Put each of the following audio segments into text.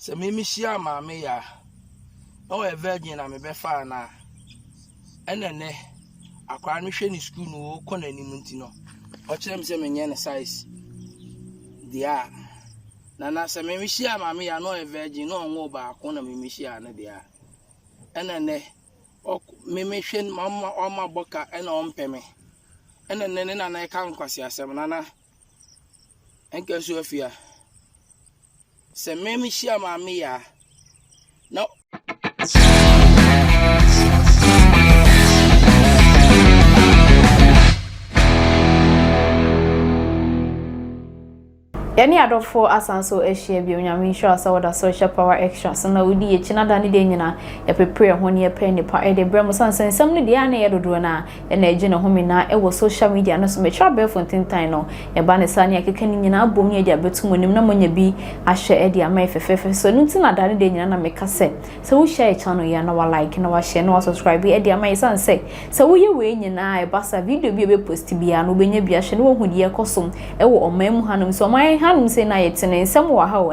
Se me share maame ya. No a virgin na me be fa na. Enene akwa no hwe ni school no ko na anim nti no. O kire me se menye ne size. Dia. Na se me share maame ya no a virgin no onwo ba ko na me share na dia. Enene me hwe mama o ma boka ena o mpeme. Enene na na ka nkwasi asem na enke so afia. Se me share maame ya. No. Yani adofo asanso ehia bi onyame hwa asa wada social power extra so na wodi ye china da ne de nyina ya prepare ho ne pe ne pa e de brem sansan sam ne de ya na ye dodo na e na egi ne ho me na e wo social media no so me twa be fontintan no e ba ne sane akeka ni nyina abom ne de abetum nim na monya bi ahwe e de ama fefefe so nti na da ne de nyina na me kase so wo share channel ya na wa like na wa share na wa subscribe e de ama sanse so wo ye we nyina e ba sa video bi e be post bia no benya bia hwe ne wo hudi e kosom e wo omam hanom so man hanum say na yetene nsem wo ha wo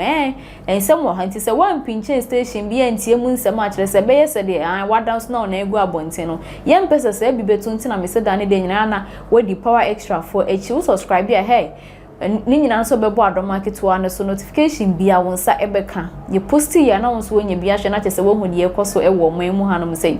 ensem wo ha nti se wan pinche station bi antie mu nsem a kire se be yese de wa dance na na egu abonte no yem pese se bi betu nti na me se da ne de nyina na wodi power extra for echi wo subscribe ya hey ni nyina so bebo adoma ketewa ne so notification bia wonsa ebeka ye post ya na wonso wonya bia hwe na kire se wo hu de ekoso e wo man mu hanum say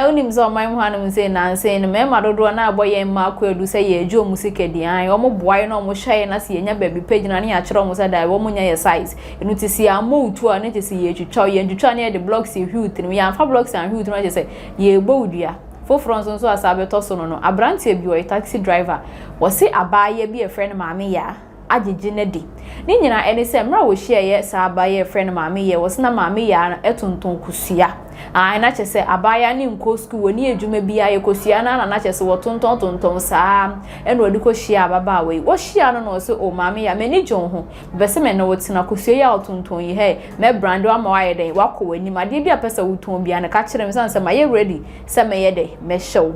onim so my hanum say na say no me madodo na aboye ma kwadu say ye ejo musika di an omo boaye na omo hwaye na se yenya baby page na ne ya kire omo say da wo munya ye size enu ti si amoutu a ne ti si ye twitwa ye twitwa ne de blocks ye hute no ya fa blocks and hute no je say ye gbodua foforo nso so asabeto so no abrantie bi o taxi driver wo se abaye bi e friend maame ya agege ne di ni nyina ene se mra wo hie ye sa abaye friend maame ye wo se na maame ya etonton kusua na chese abaya ni nko school woni edwuma bia ye kosia na chese wo tonton saa eno odi ko hia baba we wo hia no no se o maame ya mani jon ho bese me no wotina kosia ya tonton yi he me brand wa ma waye den wako wani ma de bia pesa wuton bia na ka kire me san se ma ye ready se me ye de me show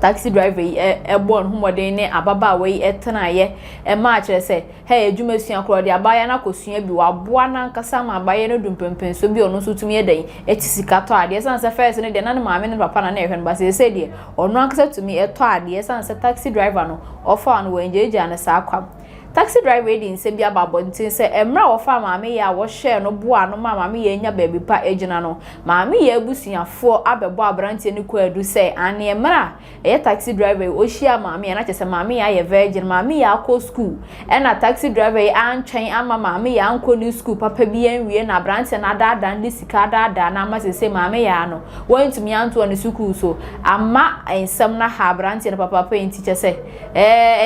taxi driver born humode ne ababa we etena ye ma kire se he edwuma sua kro de abaya na kosua bi waboa na nkasa ma abaya no dumpempen so bi ono so tumi ye den etisika to ade san se first ne de na maame ne papa na na ehwe no ba se de ono nkasa tumi eto ade san se taxi driver no offer no wenjeje na sa akwa taxi driver din se bia babontin se emra wo fa maame ya wo hwe no boa no maame ya nya baby pa ejina no maame ya abusuafo abebo abrantie ne ko adu se ane emra taxi driver o hia maame ya na chese maame ya ye virgin maame ya ko school na taxi driver antwen ama maame ya anko ni school papa bi enwie na abrantie na dada ndi sika dada na ma se maame ya no wontumi anto ne school so ama ensam na ha abrantie na papa pa enti se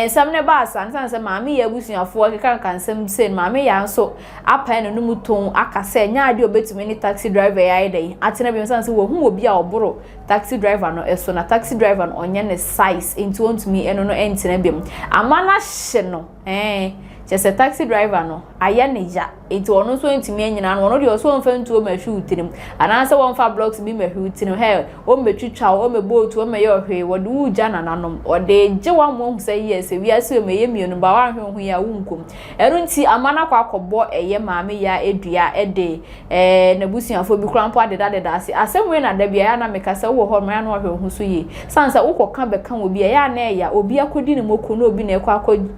ensam ne ba san se maame ya busuafo akeka kansem sen maame ya nso apa no muton akase nya ade obetumi ni taxi driver ya ide atena bi nsan se wo hu obi a oboro taxi driver no eso na taxi driver no onye ne size into ontumi eno no entena bem amana hye no chese taxi driver no aya ne ja enti ono so ntimi anyina no ono de oso mfa ntuo mahwu tirim ananse won fa blocks bi mahwu tirim he o metwitwa o mebotu o meye ohwe wode uja nanom ode je wa mo hu say yes wi ase o meye mienu ba wa hwe hu ya wunkom eru nti amana kwa akobo eye maame ya edua ede na busuafo bi krampo adeda ase asemwe na da bia ya na mekasa wo ho mra na ohwe hu so yi sansa ukoka beka obi ya na ya obi akodi ne moku na obi na ekwa akodi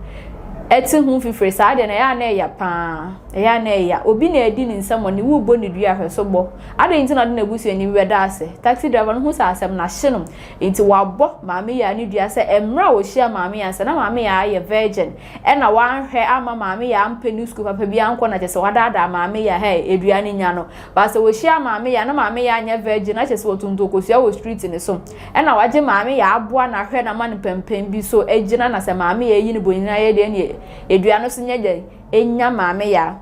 eti hu fifre sa de na ya na ya pa ya na ya obi na edi ni nsamo ni wo bo ni dua hweso bo ade nti na de na busu ani weda ase taxi driver no hu sa asem na hyenom nti wabo maame ya ni dua se emra wo hia maame ya se na maame ya ye virgin na wan hwe ama maame ya ampeni school papa bi anko na chese wadada maame ya he edua ni nya no ba se wo hia maame ya na maame ya nya virgin na chese wo tunto kosia wo street ni so na waje maame ya aboa na hwe na man pempem bi so ejina na se maame ya yi ni bonina ye de ni edua no so nyaje enya maame ya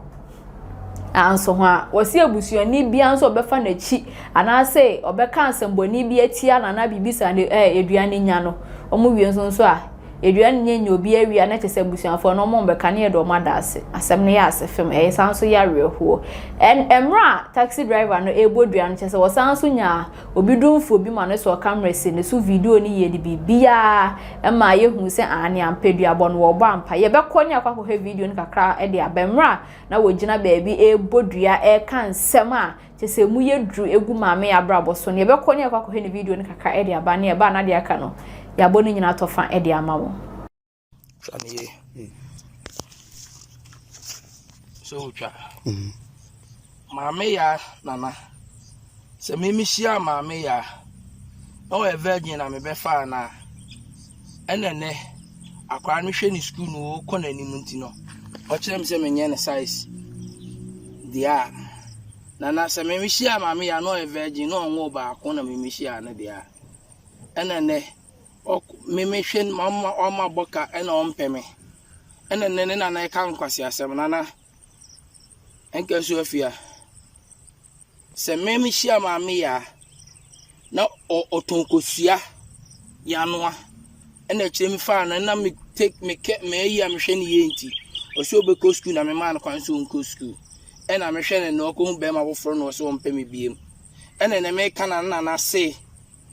anso ho a wose abusuani bia nso obefa na chi anase obeka ansemboni bia tia na na bibisa ne edua ne nya no omo wie nso a eduan nye obi awia na tese busuafo no mo mbeka na edo madase asem ne ya asefem e sanso ya rehuo emra taxi driver no ebodua no chese wo sanso nya obi dumfo obi ma no so camera si ne so video ni ye di bibia ema ye hu se ane ampedua bo no wo bo ampa ye bekonya akwa he video ni kakra e de abemra na wo gina baabi ebodua e kan sem a chese mu ye dru egu maame ya brabo so ne bekonya akwa he video ni kakra e de aba ne ba na de aka no ya bo ni nyina tofa e de amawo Chaniye. So cha. Maame ya nana. Se me mihia maame ya. No e virgin na me be fa na. Enene akwa no hwe ni school no ko na anim nti no. O kire me se menye ne size. Dia. Nana se me mihia maame ya no e virgin no onwo ba ko na me mihia na dia. Enene me hwen mama oma boka ena ompeme ena nene na na ka nkwasi asem nana enke so afia se me hia maame ya na otonkosua ya noa ena kire mi fa na me take me yi am hwe ne yenti o so obeko school na me ma na kwan so onko school ena me hwe ne no ko hu be ma boforo no so ompeme biem ena ne me kana na se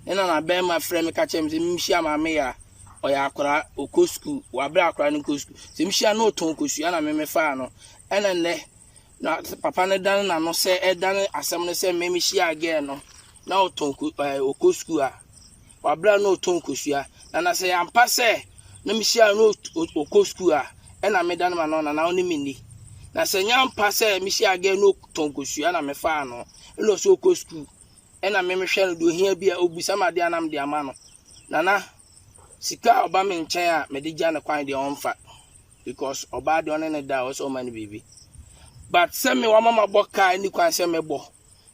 ena na be ma frame ka chem se mhia maame ya oya akora okosku wa bra akora no kosku se mhia no ton kosu na me fa no ena ne na papa ne dan na no se edan asem no se me mhia again no na oton okosku a wa bra no ton kosu na se yampa se na mhia no okosku a ena me dan ma no na oni mini na se nyampa se mhia again no ton kosu na me fa no elo so okosku ena me hwe no do hia bia obisa ma de anam de ama no nana sika oba me nchen a me de gya ne kwan de onfa because oba de one ne da o so mani bibi but se me wa mama boka ni kwan se me bo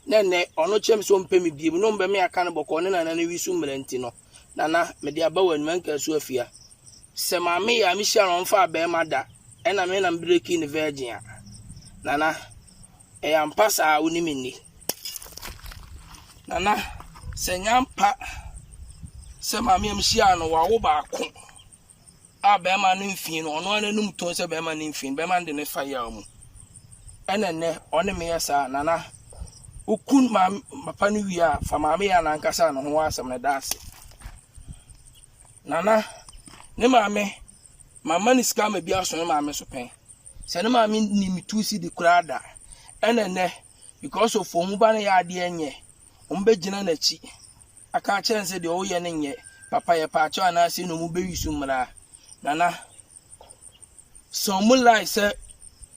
ne ono chem so mpe me biem no mbe me aka ne boko ne nana ne wisu mmeranti no nana me de aba wanu anka so afia se ma me ya me hia no onfa ba ma da ena me na break in virgin a nana e am pasa oni minni nana senyampa se maame amhia no wa wo ba ko a be ma no mfin no ono ananum ton se be ma no mfin be ma de ne fa ya mu enene one me yesa nana ukun ma papa no wi a fa maame ya na nkasa no ho asem ne daase nana ne maame mama ni ska ma bi aso ne maame so pen se ne maame ni mitusi di kurada enene because of omu ba ne ya ade enye ombe gina na chi aka chense de o ye ne nye papa ye pa cho na si no mu be wisu mra nana so mu lai se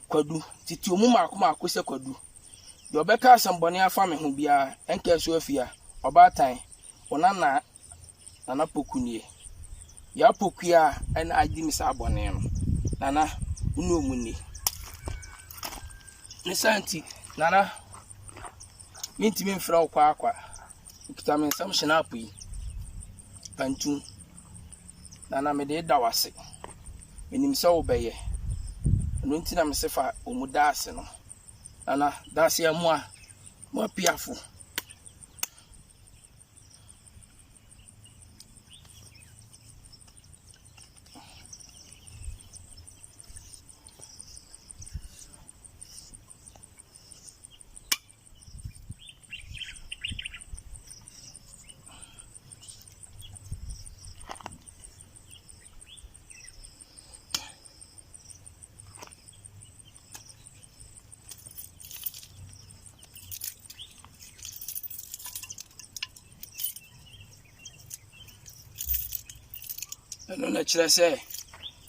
kwadu titi omu mako se kwadu de obeka asambone afa me ho bia enke so afia obatan onana nana pokunie ya pokuya en adi mi sa abone no nana unu omuni ne santi nana minti mi mfra kwa ukita men sam shinapu yi pantu nana me de dawase menim se obeye no ntina me sefa omudase no nana dase amua mo piafo no na kire se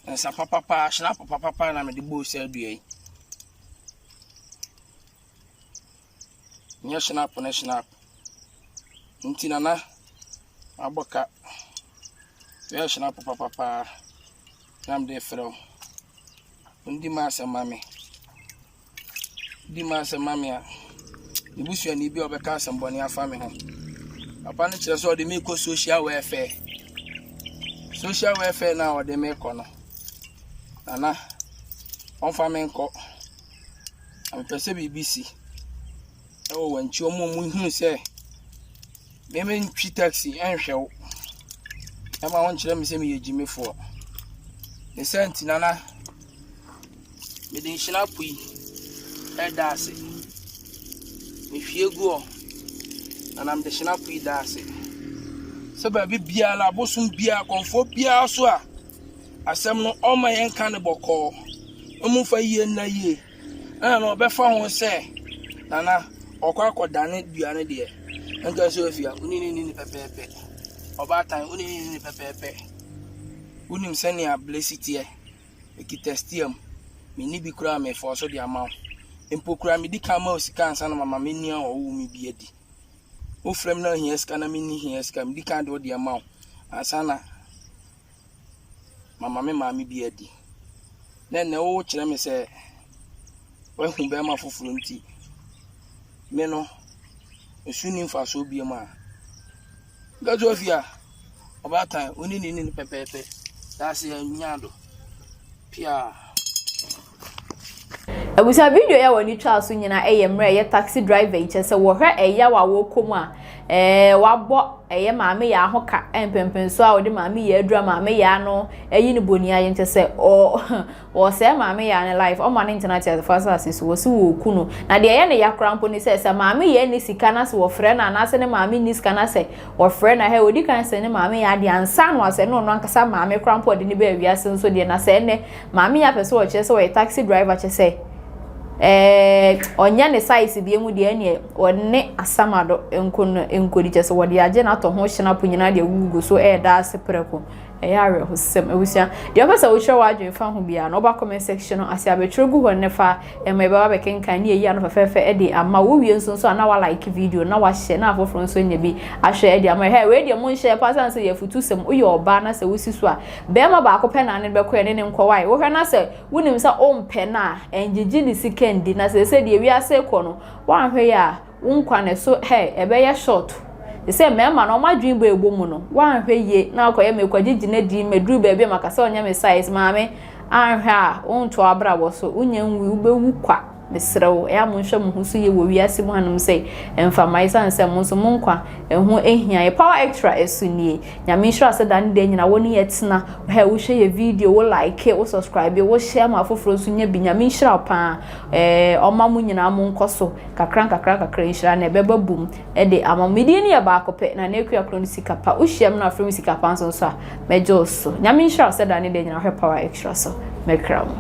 ensa papa shna papa na me de bo se aduai nya shna nti nana aboka ya shna papa nam de fero ndi ma se mame a ibusu ani bi obeka asamboni afa me ho papa ne kire se o de me ko social welfare na o de me ko no nana on fa me nko am pese BBC e wo wanchi omo mu hu se me ntwi taxi enhwe wo e ma won kire me se me yejimefo ne senti nana me den hina pui da ase me hwie gu nana me de hina pui da ase se ba bia la bosum bia konfo bia so a asem no o ma yen kan boko omu fa yie na yie na no be fa ho se nana okwa akodane duane de nka so afia unini pepepe oba tan unini pepepe unim sene a blessity e ekitestium me ni bi kura me for so de amount empokura me di kama osika ansa na mama me ni a owu me bi adi o frem na hia ska na me ni hia ska me di kan de amount ansa na mama me bi adi na o kire me se wa hu be ma foforo nti me no esuni mfa so bi ma gajo afia oba tan unini pepepe that's a nyado pia abusa video ya wani twa so nyina mre ye taxi driver iche se wo hwe eya wa wo komu a wabo maame ya ahoka empempen so a odi maame ya adura maame ya no eyi ni boni aye nche se o se maame ya ne life o ma ne internet as fast as so si wo kunu na de ye ne ya krampo ni se maame ya ni sika na se wo frɛ na na se ne maame ni sika na se wo frɛ na he odi kan se ne maame ya de ansa no ase no ankasa maame krampo de ni ba wiase nso de na se ne maame ya pese wo che se wo taxi driver che se onya ne size bi emu de ene wonne asamado enkodi chese wode age na to ho hyena punyina de wugo so da asepreko yare hosem ewusia de opasa wo hwe wadwen fa ho bia na oba comment section no ase abetro gu hɔ ne fa emeba ba kenkan ne eyi ano fefefe de ama wo wie nso so na wa like video na wa share na afoforo nso nya bi ahwe de ama he we de mo share pasan se ye futu sem uye oba na se wosi so a be ma ba akopɛ na ne be kɔ ne nkɔwai wo hwɛ na se wonim sa ompɛ na engigi ni sikendi na se de wi ase kɔ no wa hwɛ ya unkwa ne so ebe ya short se mema na omadwin bo egbomu no wa hwɛ ye na akoye mekwaji na di medru ba bia makasa onya me size maame anhwɛ a onto abra wo so unya nwi ubewu kwa mesrew ya monhwɛ mo hu so ye wo wiase mu hanum sei emfa mai sanse mo so monkwa ehu ehia power extra esunie nyame hwɛ ase dan de nyina woni yetena wo hwɛ ye video wo like wo subscribe wo share ma afoforo so nya bi nyame hwɛ pa omamu nyina mo nkoso kakran hwɛ na ebeba bum de amamidi ne ba akopɛ na na ekua kro sika pa wo hwɛ na afro sika pa nso so a mejo so nyame hwɛ ase dan de nyina hwɛ power extra so mekram